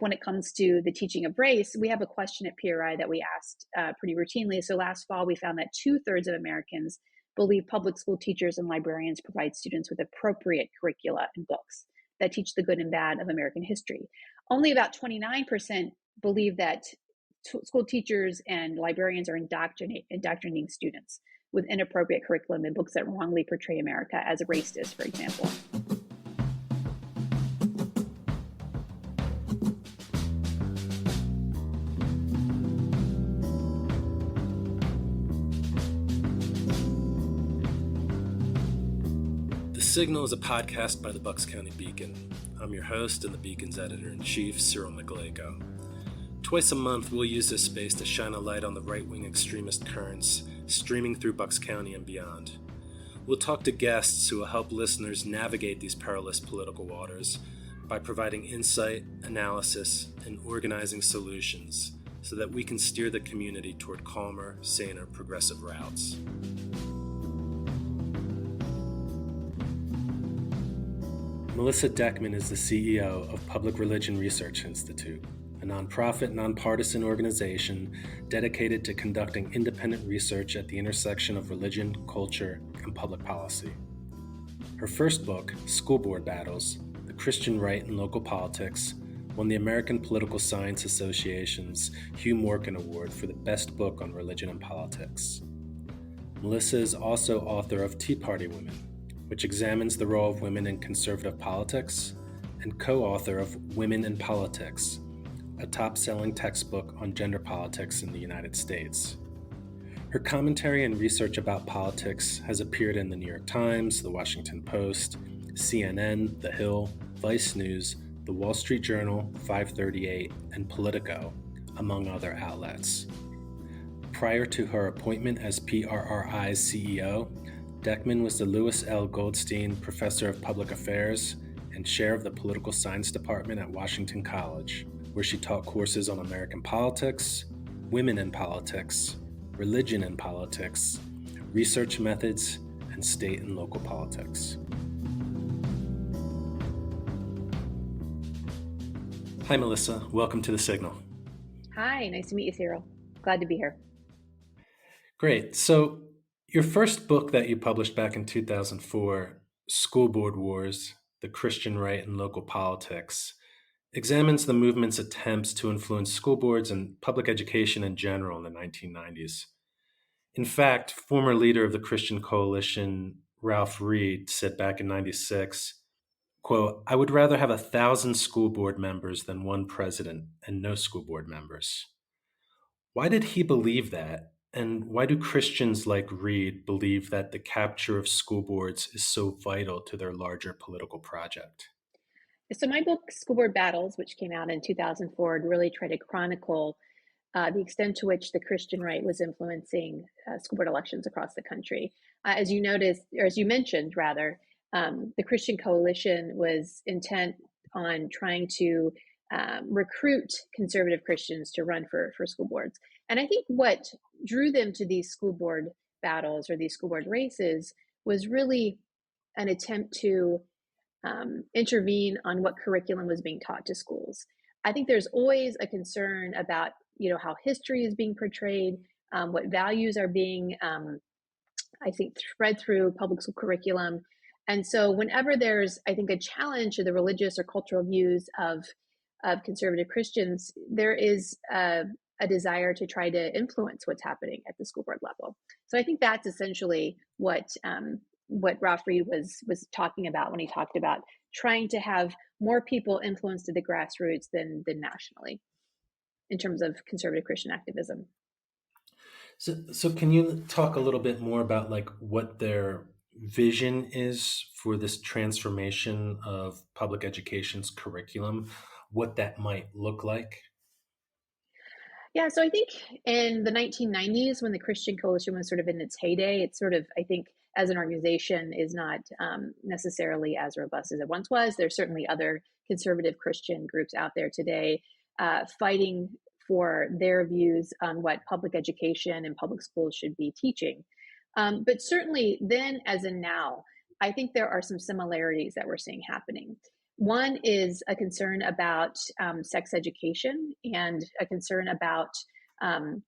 When it comes to the teaching of race, we have a question at PRRI that we asked pretty routinely. So last fall, we found that 2/3 of Americans believe public school teachers and librarians provide students with appropriate curricula and books that teach the good and bad of American history. Only about 29% believe that school teachers and librarians are indoctrinating students with inappropriate curriculum and books that wrongly portray America as a racist, for example. The Signal is a podcast by the Bucks County Beacon. I'm your host and the Beacon's editor-in-chief, Cyril McLego. Twice a month, we'll use this space to shine a light on the right-wing extremist currents streaming through Bucks County and beyond. We'll talk to guests who will help listeners navigate these perilous political waters by providing insight, analysis, and organizing solutions so that we can steer the community toward calmer, saner, progressive routes. Melissa Deckman is the CEO of Public Religion Research Institute, a nonprofit, nonpartisan organization dedicated to conducting independent research at the intersection of religion, culture, and public policy. Her first book, School Board Battles: The Christian Right in Local Politics, won the American Political Science Association's Hugh Morken Award for the best book on religion and politics. Melissa is also author of Tea Party Women, which examines the role of women in conservative politics, and co-author of Women in Politics, a top-selling textbook on gender politics in the United States. Her commentary and research about politics has appeared in the New York Times, the Washington Post, CNN, The Hill, Vice News, The Wall Street Journal, 538, and Politico, among other outlets. Prior to her appointment as PRRI's CEO, Deckman was the Lewis L. Goldstein Professor of Public Affairs and chair of the Political Science Department at Washington College, where she taught courses on American politics, women in politics, religion in politics, research methods, and state and local politics. Hi, Melissa. Welcome to The Signal. Hi, nice to meet you, Cyril. Glad to be here. Great. So your first book that you published back in 2004, School Board Wars: The Christian Right in Local Politics, examines the movement's attempts to influence school boards and public education in general in the 1990s. In fact, former leader of the Christian Coalition, Ralph Reed, said back in 96, quote, "I would rather have 1,000 school board members than one president and no school board members." Why did he believe that? And why do Christians like Reed believe that the capture of school boards is so vital to their larger political project? So my book, School Board Battles, which came out in 2004, really tried to chronicle the extent to which the Christian right was influencing school board elections across the country. As you noticed, or as you mentioned, rather, the Christian Coalition was intent on trying to recruit conservative Christians to run for school boards. And I think what drew them to these school board battles or these school board races was really an attempt to intervene on what curriculum was being taught to schools. I think there's always a concern about, how history is being portrayed, what values are being, I think, thread through public school curriculum. And so whenever there's, I think, a challenge to the religious or cultural views of conservative Christians, there is a desire to try to influence what's happening at the school board level. So I think that's essentially what Ralph Reed was talking about when he talked about trying to have more people influenced at the grassroots than nationally in terms of conservative Christian activism. So can you talk a little bit more about what their vision is for this transformation of public education's curriculum, what that might look like? Yeah, so I think in the 1990s, when the Christian Coalition was sort of in its heyday, it's sort of, I think, as an organization is not necessarily as robust as it once was. There's certainly other conservative Christian groups out there today fighting for their views on what public education and public schools should be teaching. But certainly then as in now, I think there are some similarities that we're seeing happening. One is a concern about sex education and a concern about um,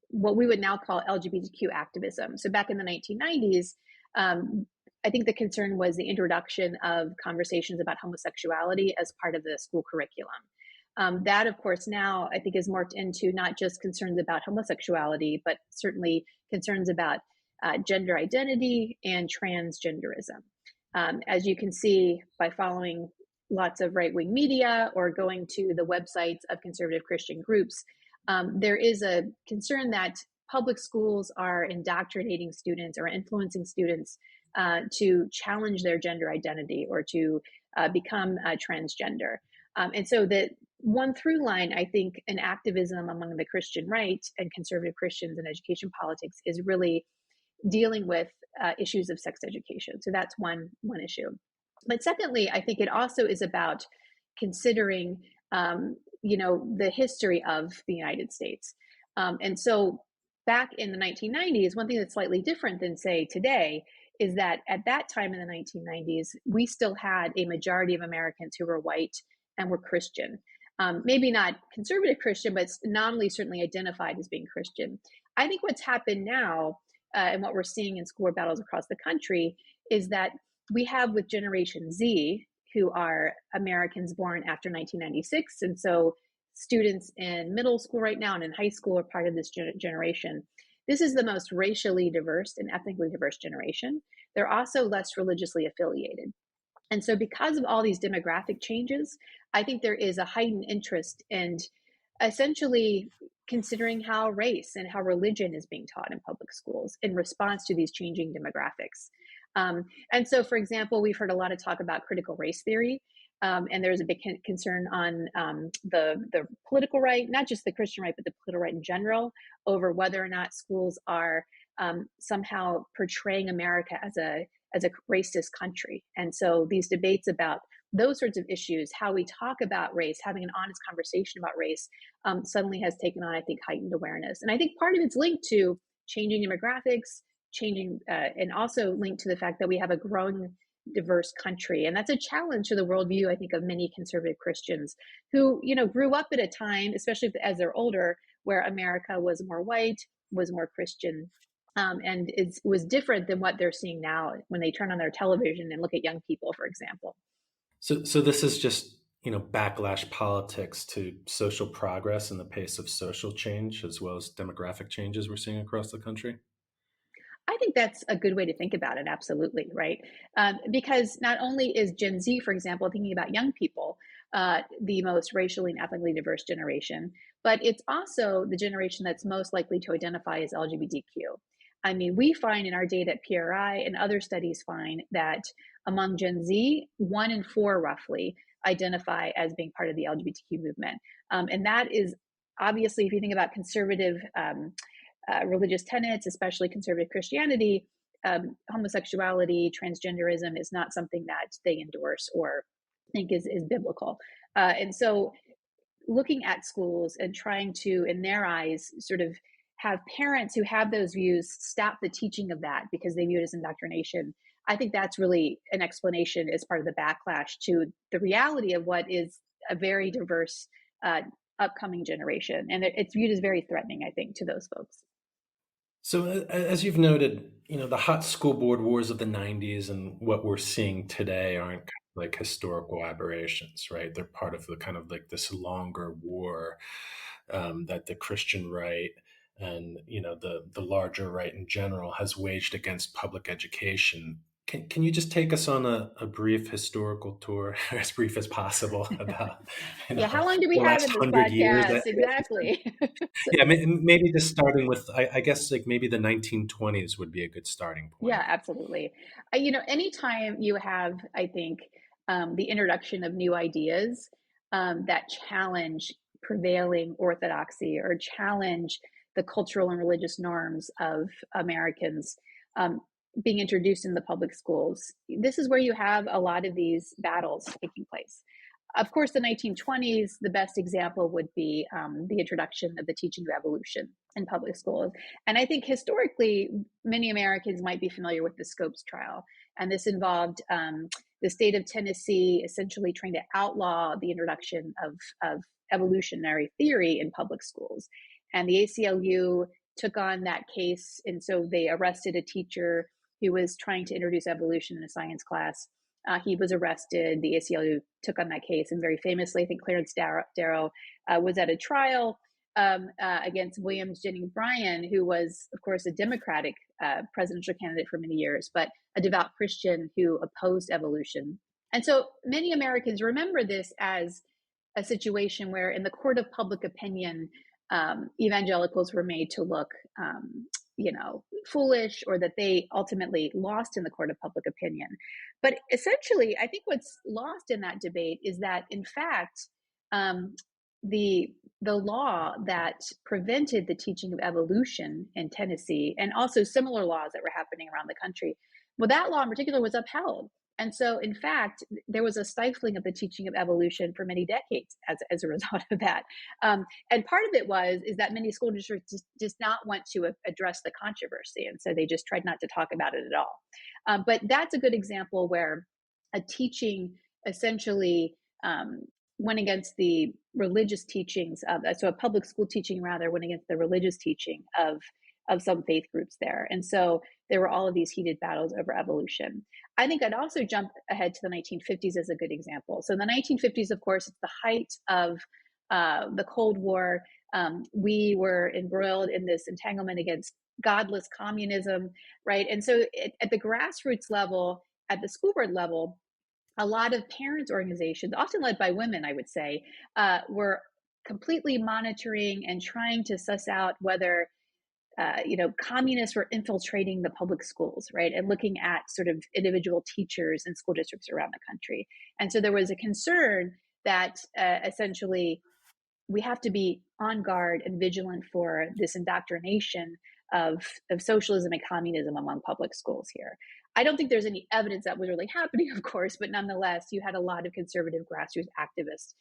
what we would now call LGBTQ activism. So back in the 1990s, I think the concern was the introduction of conversations about homosexuality as part of the school curriculum. That, of course, now I think is morphed into not just concerns about homosexuality, but certainly concerns about gender identity and transgenderism. As you can see by following lots of right-wing media or going to the websites of conservative Christian groups, there is a concern that public schools are indoctrinating students or influencing students to challenge their gender identity or to become transgender. And so the one through line, I think, in activism among the Christian right and conservative Christians in education politics is really dealing with issues of sex education. So that's one issue. But secondly, I think it also is about considering, the history of the United States. And so back in the 1990s, one thing that's slightly different than, say, today is that at that time in the 1990s, we still had a majority of Americans who were white and were Christian. Maybe not conservative Christian, but nominally certainly identified as being Christian. I think what's happened now and what we're seeing in school battles across the country is that we have with Generation Z, who are Americans born after 1996. And so students in middle school right now and in high school are part of this generation. This is the most racially diverse and ethnically diverse generation. They're also less religiously affiliated. And so because of all these demographic changes, I think there is a heightened interest in essentially considering how race and how religion is being taught in public schools in response to these changing demographics. And so, for example, we've heard a lot of talk about critical race theory. And there's a big concern on the political right, not just the Christian right, but the political right in general, over whether or not schools are somehow portraying America as a racist country. And so these debates about those sorts of issues, how we talk about race, having an honest conversation about race, suddenly has taken on, I think, heightened awareness. And I think part of it's linked to changing demographics, and also linked to the fact that we have a growing diverse country. And that's a challenge to the worldview, I think, of many conservative Christians who, grew up at a time, especially as they're older, where America was more white, was more Christian, and it was different than what they're seeing now when they turn on their television and look at young people, for example. So this is just, backlash politics to social progress and the pace of social change, as well as demographic changes we're seeing across the country? I think that's a good way to think about it. Absolutely, right? Because not only is Gen Z, for example, thinking about young people, the most racially and ethnically diverse generation, but it's also the generation that's most likely to identify as LGBTQ. I mean, we find in our data at PRRI and other studies find that among Gen Z, 1 in 4 roughly identify as being part of the LGBTQ movement. And that is obviously, if you think about conservative religious tenets, especially conservative Christianity, homosexuality, transgenderism is not something that they endorse or think is biblical. And so looking at schools and trying to, in their eyes, sort of have parents who have those views stop the teaching of that because they view it as indoctrination. I think that's really an explanation as part of the backlash to the reality of what is a very diverse upcoming generation. And it's viewed as very threatening, I think, to those folks. So, as you've noted, the hot school board wars of the 90s and what we're seeing today aren't kind of like historical aberrations, right? They're part of the kind of like this longer war that the Christian right and, the larger right in general has waged against public education. Can you just take us on a brief historical tour, as brief as possible, about, Yeah, how long do we the have last in this 100 years? podcast? Exactly. So, Yeah, maybe just starting with, I guess, like maybe the 1920s would be a good starting yeah, point. absolutely. Anytime you have, I think, the introduction of new ideas that challenge prevailing orthodoxy or challenge the cultural and religious norms of Americans um, being introduced in the public schools, this is where you have a lot of these battles taking place. Of course, the 1920s, the best example would be the introduction of the teaching of evolution in public schools. And I think historically, many Americans might be familiar with the Scopes trial. And this involved the state of Tennessee essentially trying to outlaw the introduction of evolutionary theory in public schools. And the ACLU took on that case. And so they arrested a teacher who was trying to introduce evolution in a science class. He was arrested. The ACLU took on that case. And very famously, I think Clarence Darrow was at a trial against Williams Jennings Bryan, who was, of course, a Democratic presidential candidate for many years, but a devout Christian who opposed evolution. And so many Americans remember this as a situation where, in the court of public opinion, evangelicals were made to look, foolish, or that they ultimately lost in the court of public opinion. But essentially, I think what's lost in that debate is that, in fact, the law that prevented the teaching of evolution in Tennessee, and also similar laws that were happening around the country, well, that law in particular was upheld. And so, in fact, there was a stifling of the teaching of evolution for many decades as a result of that. And part of it is that many school districts just not want to address the controversy. And so they just tried not to talk about it at all. But that's a good example where a teaching essentially went against the religious teachings so a public school teaching rather went against the religious teaching of some faith groups there. And so there were all of these heated battles over evolution. I think I'd also jump ahead to the 1950s as a good example. So in the 1950s, of course, it's the height of the Cold War. We were embroiled in this entanglement against godless communism, right? And so at the grassroots level, at the school board level, a lot of parents' organizations, often led by women, I would say, were completely monitoring and trying to suss out whether communists were infiltrating the public schools, right? And looking at sort of individual teachers and school districts around the country. And so there was a concern that essentially we have to be on guard and vigilant for this indoctrination of socialism and communism among public schools here. I don't think there's any evidence that was really happening, of course, but nonetheless, you had a lot of conservative grassroots activists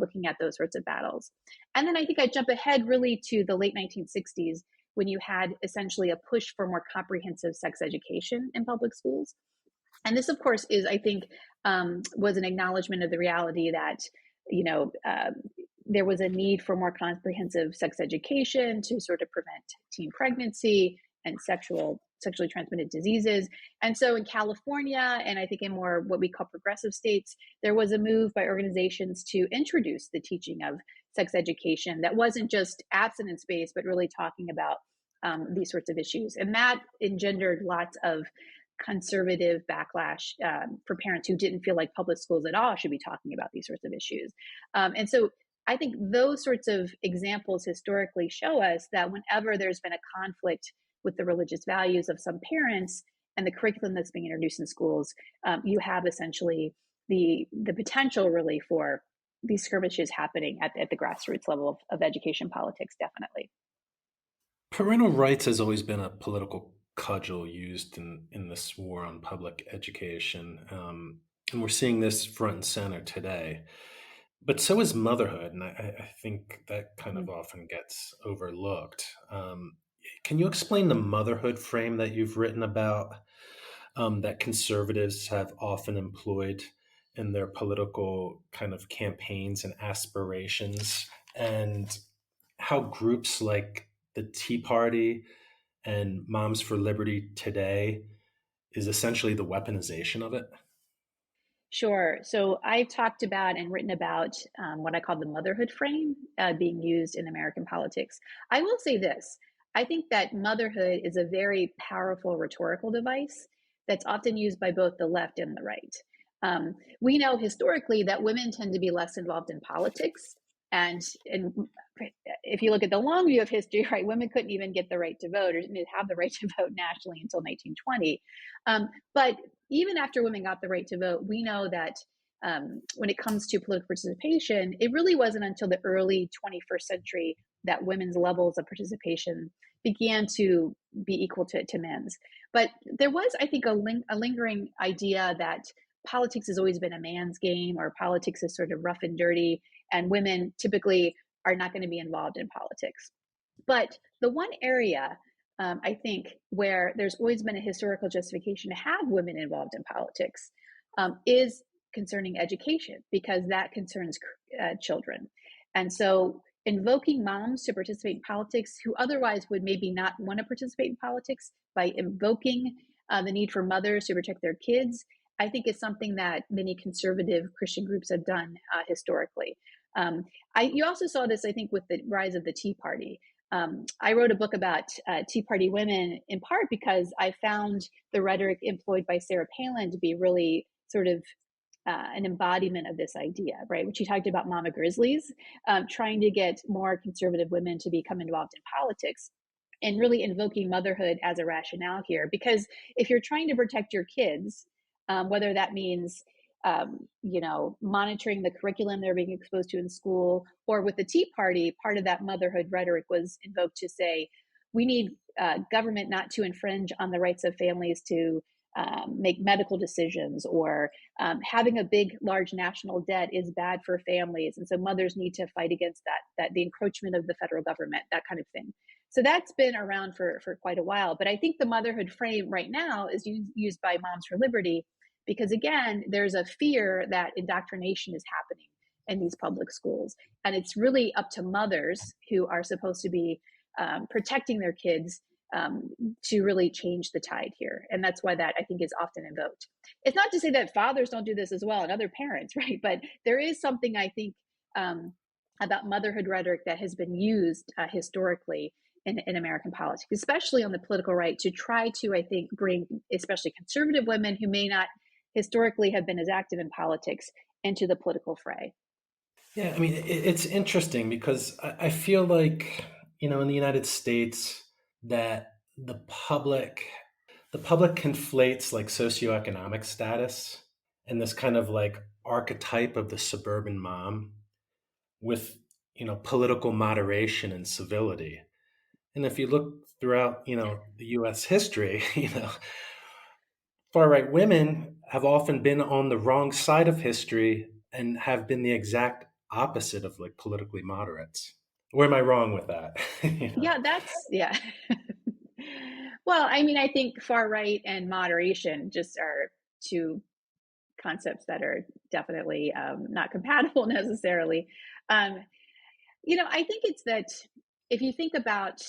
looking at those sorts of battles. And then I think I jump ahead really to the late 1960s, when you had essentially a push for more comprehensive sex education in public schools. And this, of course, I think, was an acknowledgement of the reality that, there was a need for more comprehensive sex education to sort of prevent teen pregnancy and sexually transmitted diseases. And so in California, and I think in more what we call progressive states, there was a move by organizations to introduce the teaching of sex education that wasn't just abstinence-based, but really talking about these sorts of issues. And that engendered lots of conservative backlash for parents who didn't feel like public schools at all should be talking about these sorts of issues. And so I think those sorts of examples historically show us that whenever there's been a conflict with the religious values of some parents and the curriculum that's being introduced in schools, you have essentially the potential really for these skirmishes happening at the grassroots level of education politics, definitely. Parental rights has always been a political cudgel used in this war on public education. And we're seeing this front and center today. But so is motherhood, and I think that kind of often gets overlooked. Can you explain the motherhood frame that you've written about, that conservatives have often employed in their political kind of campaigns and aspirations, and how groups like the Tea Party and Moms for Liberty today is essentially the weaponization of it? Sure. So I've talked about and written about what I call the motherhood frame being used in American politics. I will say this. I think that motherhood is a very powerful rhetorical device that's often used by both the left and the right. We know historically that women tend to be less involved in politics. And if you look at the long view of history, right, women couldn't even get the right to vote or didn't have the right to vote nationally until 1920. But even after women got the right to vote, we know that when it comes to political participation, it really wasn't until the early 21st century that women's levels of participation began to be equal to men's. But there was, I think, a lingering idea that politics has always been a man's game, or politics is sort of rough and dirty, and women typically are not going to be involved in politics. But the one area I think where there's always been a historical justification to have women involved in politics is concerning education, because that concerns children. And so invoking moms to participate in politics who otherwise would maybe not want to participate in politics, by invoking the need for mothers to protect their kids, I think is something that many conservative Christian groups have done historically. You also saw this, I think, with the rise of the Tea Party. I wrote a book about Tea Party women in part because I found the rhetoric employed by Sarah Palin to be really sort of an embodiment of this idea, right? When she talked about Mama Grizzlies, trying to get more conservative women to become involved in politics, and really invoking motherhood as a rationale here. Because if you're trying to protect your kids, whether that means monitoring the curriculum they're being exposed to in school, or with the Tea Party, part of that motherhood rhetoric was invoked to say, we need government not to infringe on the rights of families to make medical decisions, or having a big, large national debt is bad for families. And so mothers need to fight against that the encroachment of the federal government, that kind of thing. So that's been around for quite a while. But I think the motherhood frame right now is used by Moms for Liberty because, again, there's a fear that indoctrination is happening in these public schools. And it's really up to mothers who are supposed to be protecting their kids to really change the tide here. And that's why that, I think, is often invoked. It's not to say that fathers don't do this as well and other parents, right? But there is something, I think, about motherhood rhetoric that has been used historically in American politics, especially on the political right, to try to, I think, bring especially conservative women who may not historically have been as active in politics into the political fray. Yeah, I mean, it's interesting because I feel like, in the United States, that the public conflates like socioeconomic status and this kind of like archetype of the suburban mom with, political moderation and civility. And if you look throughout, the US history, far right women have often been on the wrong side of history and have been the exact opposite of like politically moderates. Where am I wrong with that? Yeah. Well, I mean, I think far right and moderation just are two concepts that are definitely not compatible necessarily. Um, I think it's that if you think about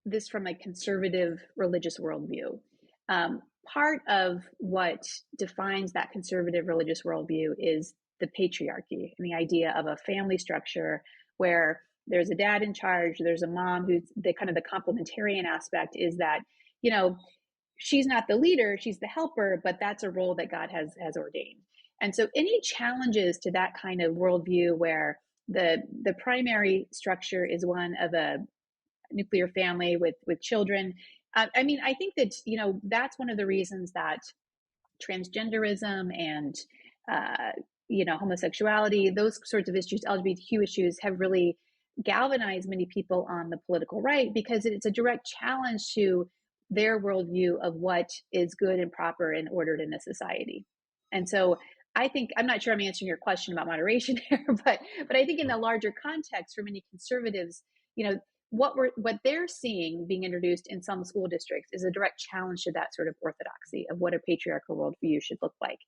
this from a conservative religious worldview, um, part of what defines that conservative religious worldview is the patriarchy and the idea of a family structure where there's a dad in charge, there's a mom who's the kind of the complementarian aspect is that, you know, she's not the leader, she's the helper, but that's a role that God has ordained. And so any challenges to that kind of worldview where the primary structure is one of a nuclear family with children. I mean, I think that that's one of the reasons that transgenderism and homosexuality, those sorts of issues, LGBTQ issues, have really galvanized many people on the political right because it's a direct challenge to their worldview of what is good and proper and ordered in a society. And so I think I'm not sure I'm answering your question about moderation here, but I think in the larger context for many conservatives, you know, what they're seeing being introduced in some school districts is a direct challenge to that sort of orthodoxy of what a patriarchal worldview should look like.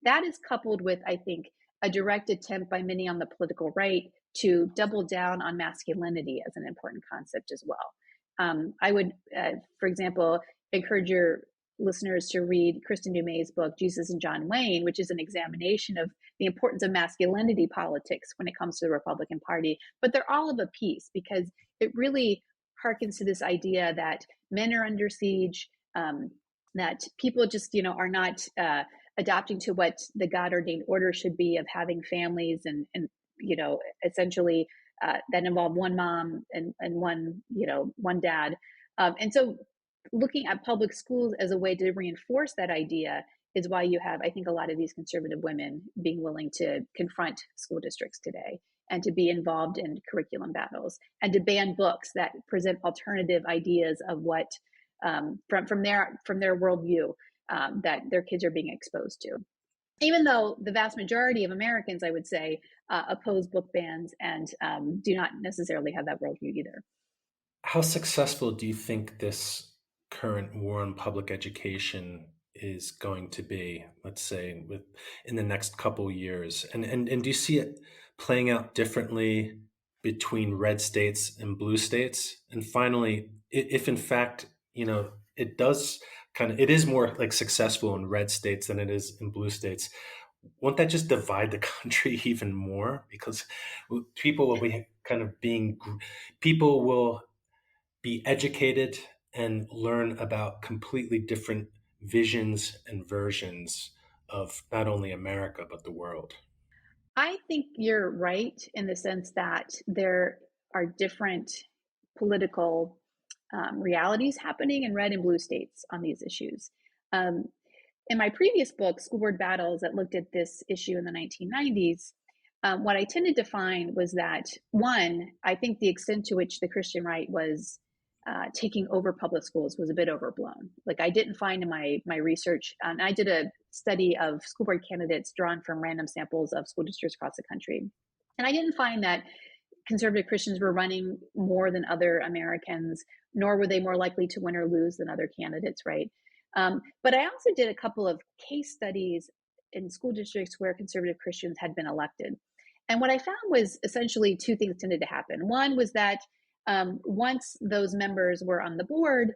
That is coupled with, I think, a direct attempt by many on the political right to double down on masculinity as an important concept as well. I would, for example, encourage your listeners to read Kristen Dumais' book, Jesus and John Wayne, which is an examination of the importance of masculinity politics when it comes to the Republican Party. But they're all of a piece because it really harkens to this idea that men are under siege, that people just, are not adapting to what the God ordained order should be of having families and essentially that involve one mom and one dad. And so looking at public schools as a way to reinforce that idea is why you have, I think, a lot of these conservative women being willing to confront school districts today and to be involved in curriculum battles and to ban books that present alternative ideas of what from their worldview that their kids are being exposed to. Even though the vast majority of Americans, I would say, oppose book bans and do not necessarily have that worldview either. How successful do you think this current war on public education is going to be, let's say, in the next couple years? And do you see it playing out differently between red states and blue states? And finally, if in fact, it does it is more like successful in red states than it is in blue states, won't that just divide the country even more? Because people will be people will be educated and learn about completely different visions and versions of not only America, but the world. I think you're right in the sense that there are different political realities happening in red and blue states on these issues. Um, in my previous book, School Board Battles, that looked at this issue in the 1990s, what I tended to find was that, one, I think the extent to which the Christian right was taking over public schools was a bit overblown. Like, I didn't find in my research, and I did a study of school board candidates drawn from random samples of school districts across the country. And I didn't find that conservative Christians were running more than other Americans, nor were they more likely to win or lose than other candidates, right? But I also did a couple of case studies in school districts where conservative Christians had been elected. And what I found was essentially two things tended to happen. One was that once those members were on the board,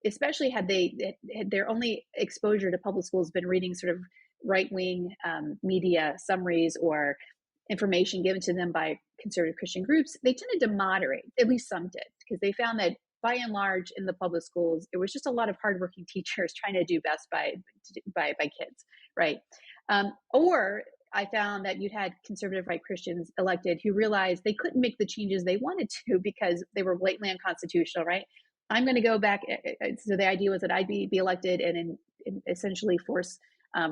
especially had their only exposure to public schools been reading sort of right-wing media summaries or information given to them by conservative Christian groups, they tended to moderate. At least some did, because they found that by and large in the public schools, it was just a lot of hardworking teachers trying to do best by kids, right? Or I found that you'd had conservative right Christians elected who realized they couldn't make the changes they wanted to because they were blatantly unconstitutional, right? I'm going to go back. So the idea was that I'd be elected and essentially force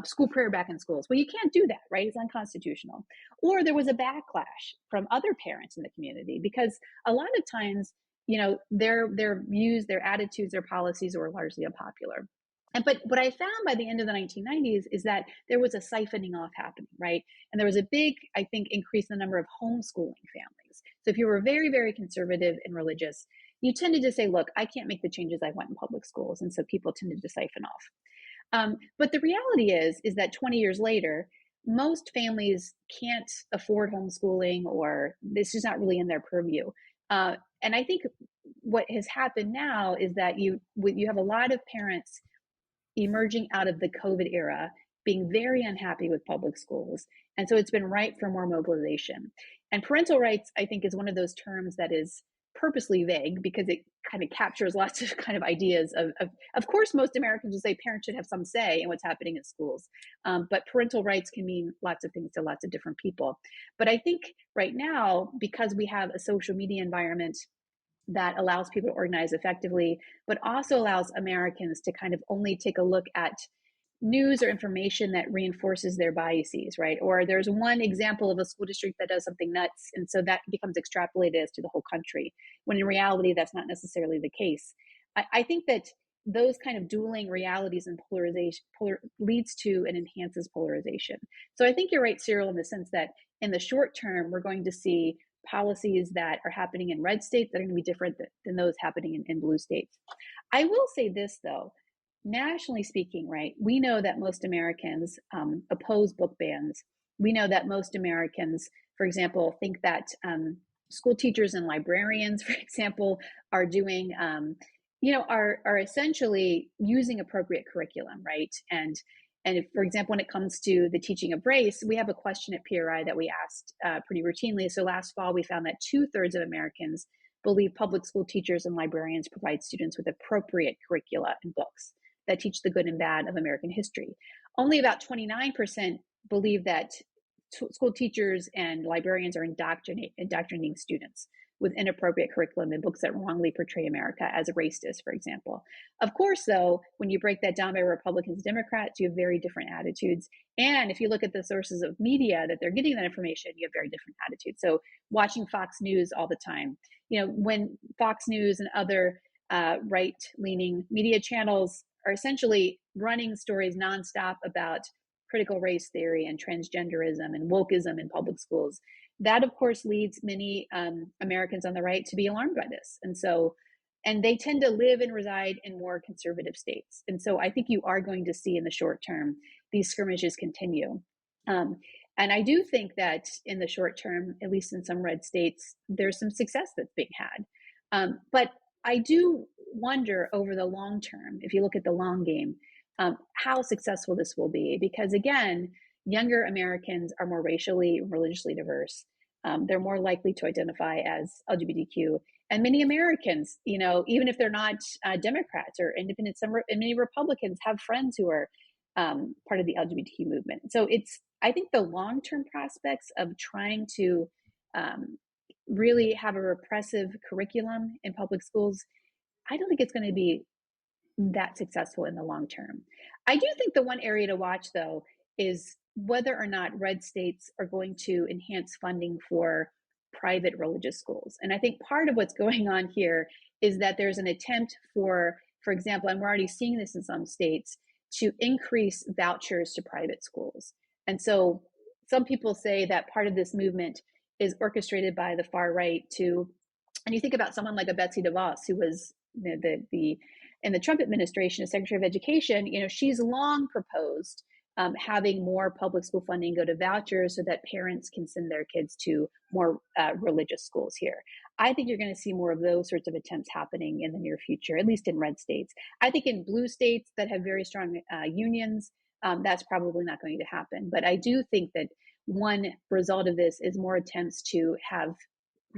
school prayer back in schools. Well, you can't do that, right? It's unconstitutional. Or there was a backlash from other parents in the community because a lot of times, their views, their attitudes, their policies were largely unpopular. But what I found by the end of the 1990s is that there was a siphoning off happening, right? And there was a big, I think, increase in the number of homeschooling families. So if you were very, very conservative and religious, you tended to say, look, I can't make the changes I want in public schools. And so people tended to siphon off. But the reality is that 20 years later, most families can't afford homeschooling, or this is not really in their purview. And I think what has happened now is that you have a lot of parents emerging out of the COVID era being very unhappy with public schools. And so it's been ripe for more mobilization. And parental rights, I think, is one of those terms that is purposely vague because it kind of captures lots of kind of ideas of course, most Americans will say parents should have some say in what's happening in schools. But parental rights can mean lots of things to lots of different people. But I think right now, because we have a social media environment that allows people to organize effectively, but also allows Americans to kind of only take a look at news or information that reinforces their biases, right? Or there's one example of a school district that does something nuts, and so that becomes extrapolated as to the whole country, when in reality, that's not necessarily the case. I think that those kind of dueling realities and polarization leads to and enhances polarization. So I think you're right, Cyril, in the sense that in the short term, we're going to see policies that are happening in red states that are going to be different than those happening in blue states. I will say this, though. Nationally speaking, right, we know that most Americans oppose book bans. We know that most Americans, for example, think that school teachers and librarians, for example, are doing, are essentially using appropriate curriculum, right? And if, for example, when it comes to the teaching of race, we have a question at PRRI that we asked pretty routinely. So last fall, we found that 2/3 of Americans believe public school teachers and librarians provide students with appropriate curricula and books that teach the good and bad of American history. Only about 29% believe that school teachers and librarians are indoctrinating students with inappropriate curriculum and books that wrongly portray America as racist, for example. Of course, though, when you break that down by Republicans and Democrats, you have very different attitudes. And if you look at the sources of media that they're getting that information, you have very different attitudes. So watching Fox News all the time, when Fox News and other right-leaning media channels are essentially running stories nonstop about critical race theory and transgenderism and wokeism in public schools, that of course leads many Americans on the right to be alarmed by this. And so And they tend to live and reside in more conservative states. And so I think you are going to see in the short term these skirmishes continue. Um, and I do think that in the short term, at least in some red states, there's some success that's being had. But I do wonder over the long term, if you look at the long game, how successful this will be. Because again, younger Americans are more racially and religiously diverse. They're more likely to identify as LGBTQ. And many Americans, even if they're not Democrats or independents, many Republicans have friends who are part of the LGBTQ movement. So I think the long-term prospects of trying to really have a repressive curriculum in public schools, I don't think it's going to be that successful in the long term. I do think the one area to watch, though, is whether or not red states are going to enhance funding for private religious schools. And I think part of what's going on here is that there's an attempt for example, and we're already seeing this in some states, to increase vouchers to private schools. And so some people say that part of this movement is orchestrated by the far right and you think about someone like a Betsy DeVos, who was in the Trump administration as Secretary of Education, she's long proposed having more public school funding go to vouchers so that parents can send their kids to more religious schools here. I think you're going to see more of those sorts of attempts happening in the near future, at least in red states. I think in blue states that have very strong unions, that's probably not going to happen. But I do think that one result of this is more attempts to have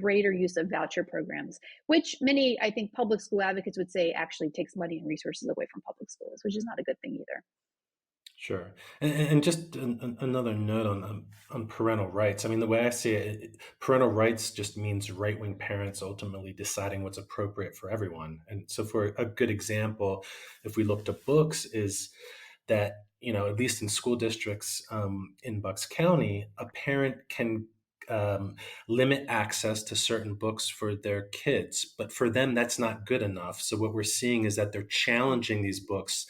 greater use of voucher programs, which many, I think, public school advocates would say actually takes money and resources away from public schools, which is not a good thing either. Sure. And just another note on parental rights. I mean, the way I see it, parental rights just means right-wing parents ultimately deciding what's appropriate for everyone. And so for a good example, if we look to books, is that, at least in school districts in Bucks County, a parent can limit access to certain books for their kids. But for them, that's not good enough. So what we're seeing is that they're challenging these books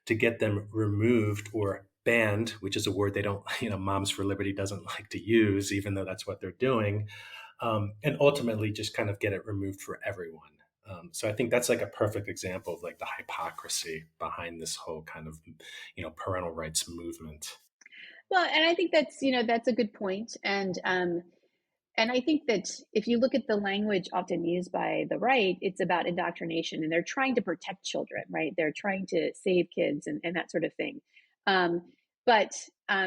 to get them removed or banned, which is a word they don't, Moms for Liberty doesn't like to use, even though that's what they're doing, and ultimately just kind of get it removed for everyone. So I think that's like a perfect example of like the hypocrisy behind this whole kind of, parental rights movement. Well, and I think that's a good point. And I think that if you look at the language often used by the right, it's about indoctrination, and they're trying to protect children, right? They're trying to save kids and that sort of thing. But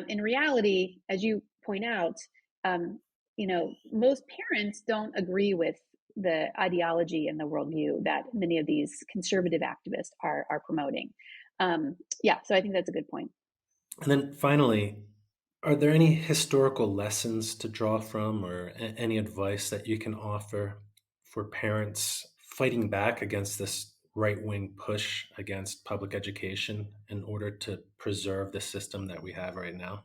in reality, as you point out, most parents don't agree with the ideology and the worldview that many of these conservative activists are promoting. So I think that's a good point. And then finally, are there any historical lessons to draw from or any advice that you can offer for parents fighting back against this right-wing push against public education in order to preserve the system that we have right now?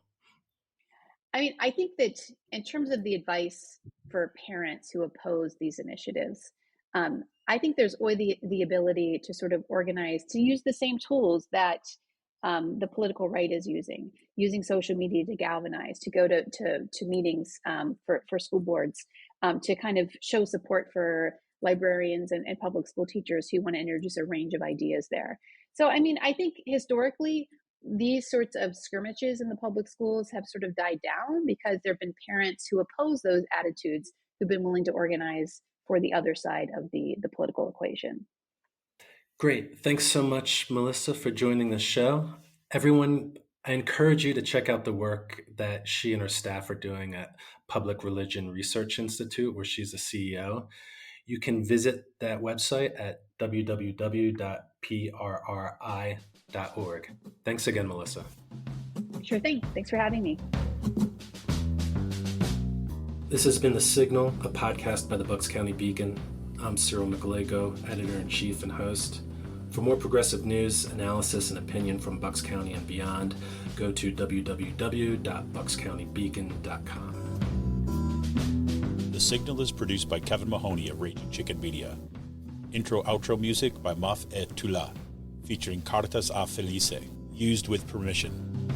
I mean, I think that in terms of the advice for parents who oppose these initiatives, I think there's always the ability to sort of organize, to use the same tools that the political right is using social media to galvanize, to go to meetings for school boards, to kind of show support for librarians and public school teachers who want to introduce a range of ideas there. So, I mean, I think historically, these sorts of skirmishes in the public schools have sort of died down because there have been parents who oppose those attitudes who've been willing to organize for the other side of the political equation. Great. Thanks so much, Melissa, for joining the show. Everyone, I encourage you to check out the work that she and her staff are doing at Public Religion Research Institute, where she's the CEO. You can visit that website at www.prri.org. Thanks again, Melissa. Sure thing. Thanks for having me. This has been The Signal, a podcast by the Bucks County Beacon. I'm Cyril Mikolego, editor-in-chief and host. For more progressive news, analysis, and opinion from Bucks County and beyond, go to www.buckscountybeacon.com. The Signal is produced by Kevin Mahoney of Raging Chicken Media. Intro-outro music by Maf et Tula, featuring Cartas a Felice, used with permission.